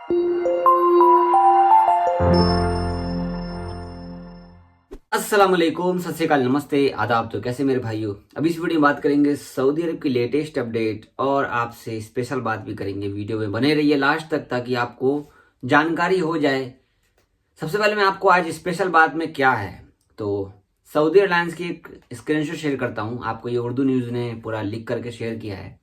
अस्सलाम वालेकुम, सत श्री अकाल, नमस्ते, आदाब। तो कैसे मेरे भाइयों, अभी इस वीडियो में बात करेंगे सऊदी अरब की लेटेस्ट अपडेट और आपसे स्पेशल बात भी करेंगे। वीडियो में बने रहिए लास्ट तक ताकि आपको जानकारी हो जाए। सबसे पहले मैं आपको आज स्पेशल बात में क्या है तो सऊदी एयरलाइंस की एक स्क्रीनशॉट शेयर करता हूं आपको। ये उर्दू न्यूज़ ने पूरा लिख करके शेयर किया है।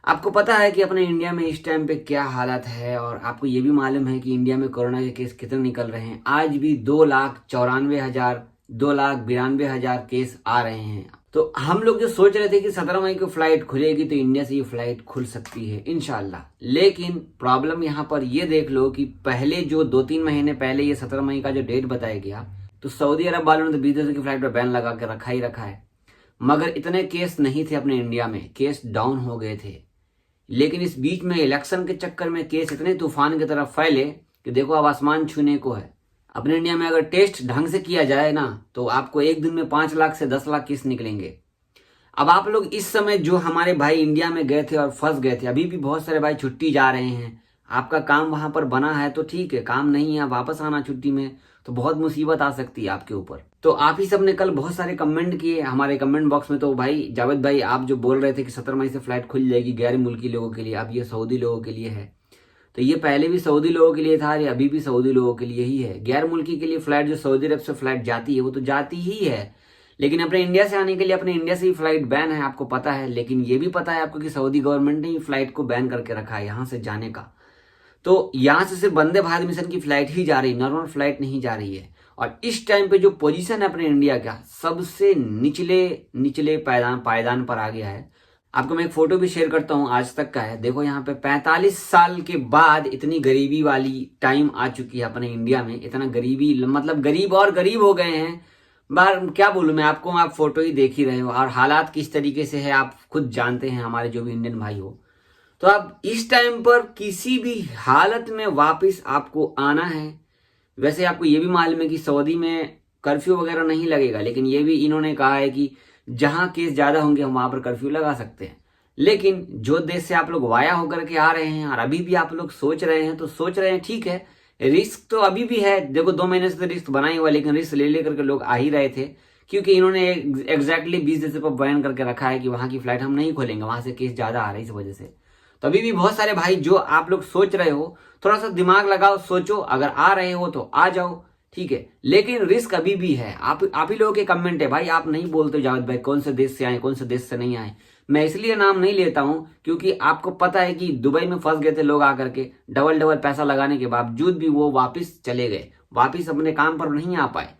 आपको पता है कि अपने इंडिया में इस टाइम पे क्या हालत है और आपको ये भी मालूम है कि इंडिया में कोरोना के केस कितने निकल रहे हैं। आज भी 2,94,000 2,92,000 केस आ रहे हैं। तो हम लोग जो सोच रहे थे कि 17 मई को फ्लाइट खुलेगी तो इंडिया से ये फ्लाइट खुल सकती है इंशाल्लाह, लेकिन प्रॉब्लम यहाँ पर ये देख लो कि पहले जो 2-3 महीने पहले ये 17 मई का जो डेट बताया गया तो सऊदी अरब वालों ने तो विदेशों की फ्लाइट पर बैन लगा के रखा ही रखा है। मगर इतने केस नहीं थे अपने इंडिया में, केस डाउन हो गए थे। लेकिन इस बीच में इलेक्शन के चक्कर में केस इतने तूफान की तरफ फैले कि देखो अब आसमान छूने को है। अपने इंडिया में अगर टेस्ट ढंग से किया जाए ना तो आपको एक दिन में 5 लाख से 10 लाख केस निकलेंगे। अब आप लोग इस समय जो हमारे भाई इंडिया में गए थे और फंस गए थे, अभी भी बहुत सारे भाई छुट्टी जा रहे हैं। आपका काम वहां पर बना है तो ठीक है, काम नहीं है वापस आना छुट्टी में तो बहुत मुसीबत आ सकती है आपके ऊपर। तो आप ही सब ने कल बहुत सारे कमेंट किए हमारे कमेंट बॉक्स में। तो भाई जावेद भाई, आप जो बोल रहे थे कि 17 मई से फ्लाइट खुल जाएगी गैर मुल्की लोगों के लिए, अब ये सऊदी लोगों के लिए है। तो ये पहले भी सऊदी लोगों के लिए था, ये अभी भी सऊदी लोगों के लिए ही है। गैर मुल्की के लिए फ्लाइट जो सऊदी अरब से फ्लाइट जाती है वो तो जाती ही है, लेकिन अपने इंडिया से आने के लिए अपने इंडिया से ही फ्लाइट बैन है, आपको पता है। लेकिन ये भी पता है आपको कि सऊदी गवर्नमेंट ने ही फ्लाइट को बैन करके रखा है यहाँ से जाने का। तो यहाँ से सिर्फ वंदे भारत मिशन की फ्लाइट ही जा रही है, नॉर्मल फ्लाइट नहीं जा रही है। और इस टाइम पे जो पोजीशन है अपने इंडिया का, सबसे निचले निचले पायदान पर आ गया है। आपको मैं एक फोटो भी शेयर करता हूँ, आज तक का है। देखो यहाँ पे 45 साल के बाद इतनी गरीबी वाली टाइम आ चुकी है अपने इंडिया में। इतना गरीबी मतलब गरीब और गरीब हो गए हैं। बार क्या बोलूं मैं आपको, आप फोटो ही देख ही रहे हो और हालात किस तरीके से है आप खुद जानते हैं, हमारे जो भी इंडियन भाई हो। तो अब इस टाइम पर किसी भी हालत में वापस आपको आना है। वैसे आपको ये भी मालूम है कि सऊदी में कर्फ्यू वगैरह नहीं लगेगा, लेकिन ये भी इन्होंने कहा है कि जहां केस ज्यादा होंगे हम वहां पर कर्फ्यू लगा सकते हैं। लेकिन जो देश से आप लोग वाया होकर के आ रहे हैं और अभी भी आप लोग सोच रहे हैं तो सोच रहे हैं, ठीक है, रिस्क तो अभी भी है। देखो 2 महीने से तो रिस्क बना ही हुआ, लेकिन रिस्क ले लेकर के लोग आ ही रहे थे क्योंकि इन्होंने एग्जैक्टली 20 दिसंबर पर बयान करके रखा है कि वहां की फ्लाइट हम नहीं खोलेंगे, वहां से केस ज्यादा आ रही है इस वजह से। तो अभी भी बहुत सारे भाई जो आप लोग सोच रहे हो, थोड़ा सा दिमाग लगाओ, सोचो, अगर आ रहे हो तो आ जाओ, ठीक है, लेकिन रिस्क अभी भी है। आप ही लोगों के कमेंट है भाई, आप नहीं बोलते जावेद भाई कौन से देश से आए कौन से देश से नहीं आए। मैं इसलिए नाम नहीं लेता हूं क्योंकि आपको पता है कि दुबई में फंस गए थे लोग आकर के, डबल डबल पैसा लगाने के बावजूद भी वो वापिस चले गए, वापिस अपने काम पर नहीं आ पाए।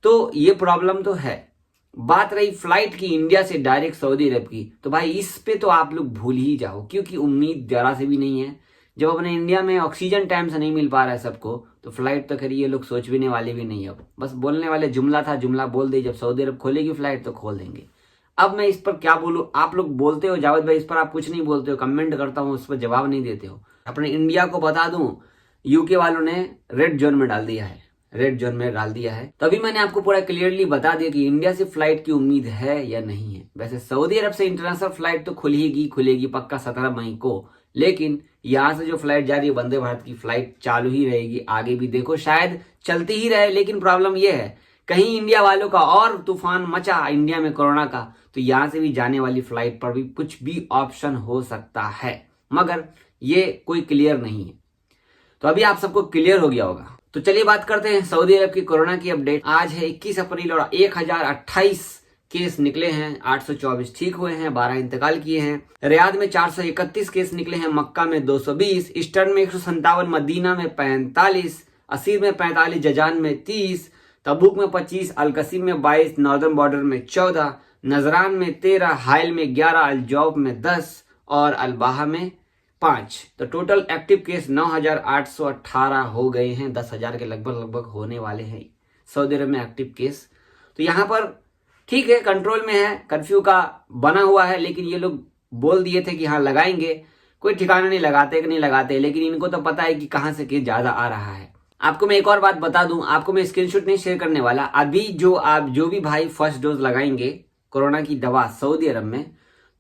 तो ये प्रॉब्लम तो है। बात रही फ्लाइट की इंडिया से डायरेक्ट सऊदी अरब की, तो भाई इस पे तो आप लोग भूल ही जाओ क्योंकि उम्मीद जरा से भी नहीं है। जब अपने इंडिया में ऑक्सीजन टाइम से नहीं मिल पा रहा है सबको, तो फ्लाइट तो खैर ये लोग सोच भी वाले भी नहीं। अब बस बोलने वाले जुमला था, जुमला बोल दी, जब सऊदी अरब खोलेगी फ्लाइट तो खोल देंगे। अब मैं इस पर क्या बोलूं, आप लोग बोलते हो जावेद भाई इस पर आप कुछ नहीं बोलते हो, कमेंट करता हूं उस पर जवाब नहीं देते हो। अपने इंडिया को बता दूं, यूके वालों ने रेड जोन में डाल दिया है, रेड जोन में डाल दिया है। तो अभी मैंने आपको पूरा क्लियरली बता दिया कि इंडिया से फ्लाइट की उम्मीद है या नहीं है। वैसे सऊदी अरब से इंटरनेशनल फ्लाइट तो खुलेगी पक्का 17 मई को, लेकिन यहाँ से जो फ्लाइट जा रही है वंदे भारत की फ्लाइट चालू ही रहेगी, आगे भी देखो शायद चलती ही रहे। लेकिन प्रॉब्लम यह है कहीं इंडिया वालों का और तूफान मचा इंडिया में कोरोना का, तो यहाँ से भी जाने वाली फ्लाइट पर भी कुछ भी ऑप्शन हो सकता है, मगर ये कोई क्लियर नहीं है। तो अभी आप सबको क्लियर हो गया होगा। तो चलिए बात करते हैं सऊदी अरब की कोरोना की अपडेट। आज है 21 अप्रैल और 1028 केस निकले हैं, 824 ठीक हुए हैं, 12 इंतकाल किए हैं। रियाद में 431 केस निकले हैं, मक्का में 220, ईस्टर्न में 157, मदीना में 45, असीर में 45, जजान में 30, तबूक में 25, अलकसीम में 22, नॉर्दर्न बॉर्डर में 14, नजरान में 13, हाइल में 11, अलजौफ में 10 और अलबाहा में 5। तो टोटल एक्टिव केस 9,818 हो गए हैं, 10,000 के लगभग होने वाले हैं सऊदी अरब में एक्टिव केस। तो यहाँ पर ठीक है, कंट्रोल में है, कर्फ्यू का बना हुआ है, लेकिन ये लोग बोल दिए थे कि हाँ लगाएंगे, कोई ठिकाना नहीं लगाते कि नहीं लगाते, लेकिन इनको तो पता है कि कहाँ से केस ज्यादा आ रहा है। आपको मैं एक और बात बता दूं, आपको मैं स्क्रीनशॉट नहीं शेयर करने वाला। अभी जो भी भाई फर्स्ट डोज लगाएंगे कोरोना की दवा सऊदी अरब में,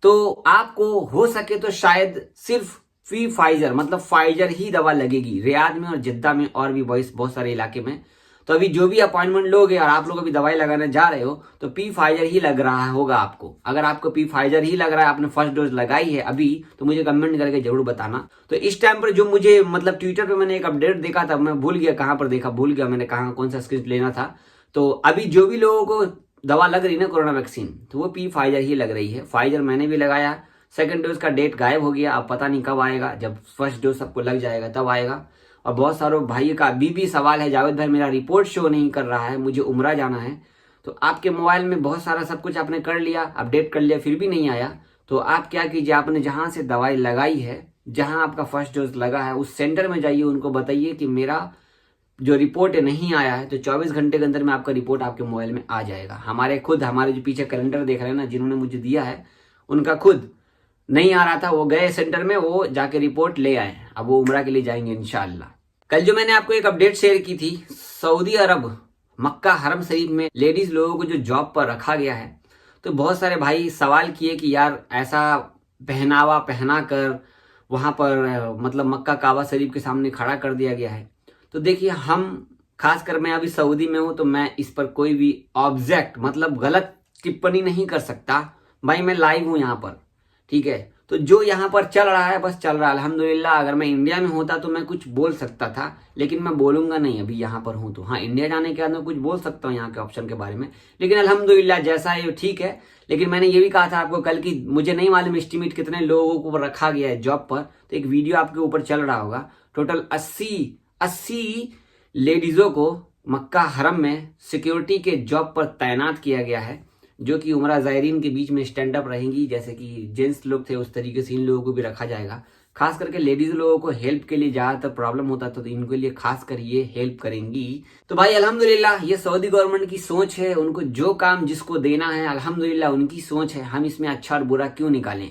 तो आपको हो सके तो शायद सिर्फ फाइजर मतलब फाइजर ही दवा लगेगी रियाद में और जिद्दा में और भी बहुत सारे इलाके में। तो अभी जो भी अपॉइंटमेंट लोगे और आप लोग अभी दवाई लगाने जा रहे हो तो पी फाइजर ही लग रहा होगा आपको। अगर आपको पी फाइजर ही लग रहा है, आपने फर्स्ट डोज लगाई है अभी, तो मुझे कमेंट करके जरूर बताना। तो इस टाइम पर जो मुझे मतलब ट्विटर पे मैंने एक अपडेट देखा था, मैं भूल गया कहाँ पर देखा, भूल गया मैंने कहाँ कौन सा स्क्रिप्ट लेना था। तो अभी जो भी लोगों को दवा लग रही है ना कोरोना वैक्सीन, तो वो पी फाइजर ही लग रही है। फाइजर मैंने भी लगाया, सेकंड डोज का डेट गायब हो गया, अब पता नहीं कब आएगा। जब फर्स्ट डोज सबको लग जाएगा तब आएगा। और बहुत सारे भाई का अभी भी सवाल है, जावेद भाई मेरा रिपोर्ट शो नहीं कर रहा है, मुझे उम्रा जाना है। तो आपके मोबाइल में बहुत सारा सब कुछ आपने कर लिया, अपडेट कर लिया, फिर भी नहीं आया, तो आप क्या कीजिए, आपने जहां से दवाई लगाई है, जहां आपका फर्स्ट डोज लगा है, उस सेंटर में जाइए, उनको बताइए कि मेरा जो रिपोर्ट है नहीं आया है। तो 24 घंटे के अंदर में आपका रिपोर्ट आपके मोबाइल में आ जाएगा। हमारे जो पीछे कैलेंडर देख रहे हैं ना, जिन्होंने मुझे दिया है, उनका खुद नहीं आ रहा था, वो गए सेंटर में, वो जाके रिपोर्ट ले आए। अब वो उम्रा के लिए जाएंगे इंशाल्लाह। कल जो मैंने आपको एक अपडेट शेयर की थी, सऊदी अरब मक्का हरम शरीफ में लेडीज लोगों को जो जॉब पर रखा गया है, तो बहुत सारे भाई सवाल किए कि यार ऐसा पहनावा पहना कर वहां पर मतलब मक्का काबा शरीफ के सामने खड़ा कर दिया गया है। तो देखिए, हम खासकर मैं अभी सऊदी में हूं, तो मैं इस पर कोई भी ऑब्जेक्ट मतलब गलत टिप्पणी नहीं कर सकता भाई, मैं लाइव हूं यहाँ पर, ठीक है। तो जो यहाँ पर चल रहा है बस चल रहा है अल्हम्दुलिल्लाह। अगर मैं इंडिया में होता तो मैं कुछ बोल सकता था, लेकिन मैं बोलूंगा नहीं, अभी यहाँ पर हूँ तो। हाँ, इंडिया जाने के बाद मैं कुछ बोल सकता हूँ यहाँ के ऑप्शन के बारे में, लेकिन अल्हम्दुलिल्लाह जैसा है ठीक है। लेकिन मैंने ये भी कहा था आपको कल की, मुझे नहीं मालूम एस्टिमेट कितने लोगों को रखा गया है जॉब पर, तो एक वीडियो आपके ऊपर चल रहा होगा। टोटल 80 लेडीजों को मक्का हरम में सिक्योरिटी के जॉब पर तैनात किया गया है, जो कि उमरा ज़ायरीन के बीच में स्टैंड अप रहेंगी। जैसे कि जेंट्स लोग थे उस तरीके से इन लोगों को भी रखा जाएगा। खास करके लेडीज लोगों को हेल्प के लिए ज़्यादातर प्रॉब्लम होता था, तो इनके लिए खास कर ये हेल्प करेंगी। तो भाई अल्हम्दुलिल्लाह ये सऊदी गवर्नमेंट की सोच है, उनको जो काम जिसको देना है अल्हम्दुलिल्लाह उनकी सोच है। हम इसमें अच्छा और बुरा क्यों निकालें,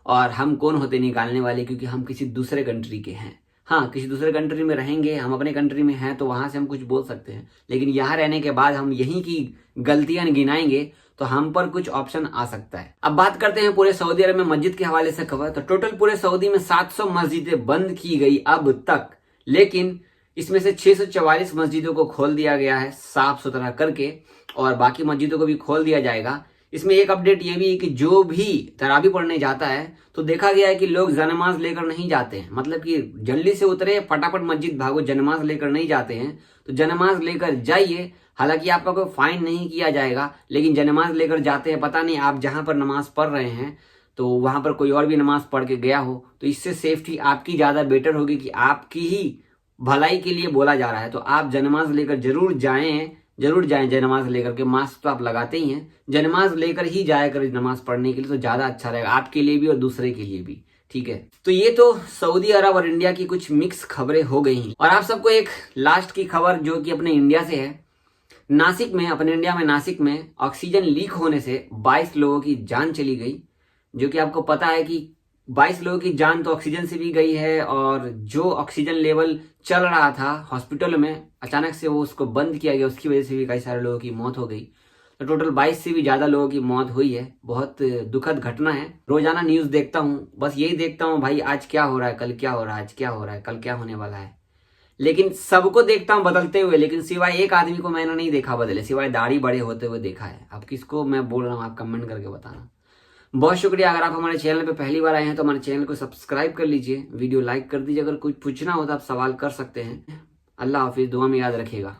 और हम कौन होते निकालने वाले, क्योंकि हम किसी दूसरे कंट्री के हैं। हाँ, किसी दूसरे कंट्री में रहेंगे, हम अपने कंट्री में हैं तो वहां से हम कुछ बोल सकते हैं, लेकिन यहाँ रहने के बाद हम यहीं की गलतियां गिनाएंगे तो हम पर कुछ ऑप्शन आ सकता है। अब बात करते हैं पूरे सऊदी अरब में मस्जिद के हवाले से खबर। तो टोटल पूरे सऊदी में 700 मस्जिदें बंद की गई अब तक, लेकिन इसमें से 644 मस्जिदों को खोल दिया गया है साफ सुथरा करके, और बाकी मस्जिदों को भी खोल दिया जाएगा। इसमें एक अपडेट ये भी है कि जो भी तरावी पढ़ने जाता है, तो देखा गया है कि लोग जनमाज लेकर नहीं जाते हैं, मतलब कि जल्दी से उतरे फटाफट मस्जिद भागो, जनमाज लेकर नहीं जाते हैं। तो जनमाज लेकर जाइए, हालांकि आपका कोई फाइन नहीं किया जाएगा, लेकिन जनमाज लेकर जाते हैं, पता नहीं आप जहां पर नमाज पढ़ रहे हैं तो वहां पर कोई और भी नमाज पढ़ के गया हो, तो इससे सेफ्टी आपकी ज्यादा बेटर होगी कि आपकी ही भलाई के लिए बोला जा रहा है। तो आप जनमाज लेकर जरूर जाएं जनमाज लेकर के। मास्क तो आप लगाते ही हैं, जनमाज लेकर ही जाया करें नमाज पढ़ने के लिए, तो ज्यादा अच्छा रहेगा आपके लिए भी और दूसरे के लिए भी, ठीक है। तो ये तो सऊदी अरब और इंडिया की कुछ मिक्स खबरें हो गई। और आप सबको एक लास्ट की खबर जो कि अपने इंडिया से है। नासिक में, अपने इंडिया में नासिक में ऑक्सीजन लीक होने से 22 लोगों की जान चली गई, जो कि आपको पता है कि 22 लोगों की जान तो ऑक्सीजन से भी गई है, और जो ऑक्सीजन लेवल चल रहा था हॉस्पिटल में अचानक से वो उसको बंद किया गया, उसकी वजह से भी कई सारे लोगों की मौत हो गई। तो टोटल 22 से भी ज्यादा लोगों की मौत हुई है। बहुत दुखद घटना है। रोजाना न्यूज देखता हूँ, बस यही देखता हूँ भाई, आज क्या हो रहा है, कल क्या हो रहा है, आज क्या हो रहा है, कल क्या होने वाला है। लेकिन सबको देखता हूँ बदलते हुए, लेकिन सिवाय एक आदमी को मैंने नहीं देखा बदले, सिवाय दाढ़ी बड़े होते हुए देखा है। अब किसको मैं बोल रहा हूँ, आप कमेंट करके बताना। बहुत शुक्रिया। अगर आप हमारे चैनल पे पहली बार आए हैं तो हमारे चैनल को सब्सक्राइब कर लीजिए, वीडियो लाइक कर दीजिए। अगर कुछ पूछना हो तो आप सवाल कर सकते हैं। अल्लाह हाफिज, दुआ में याद रखिएगा।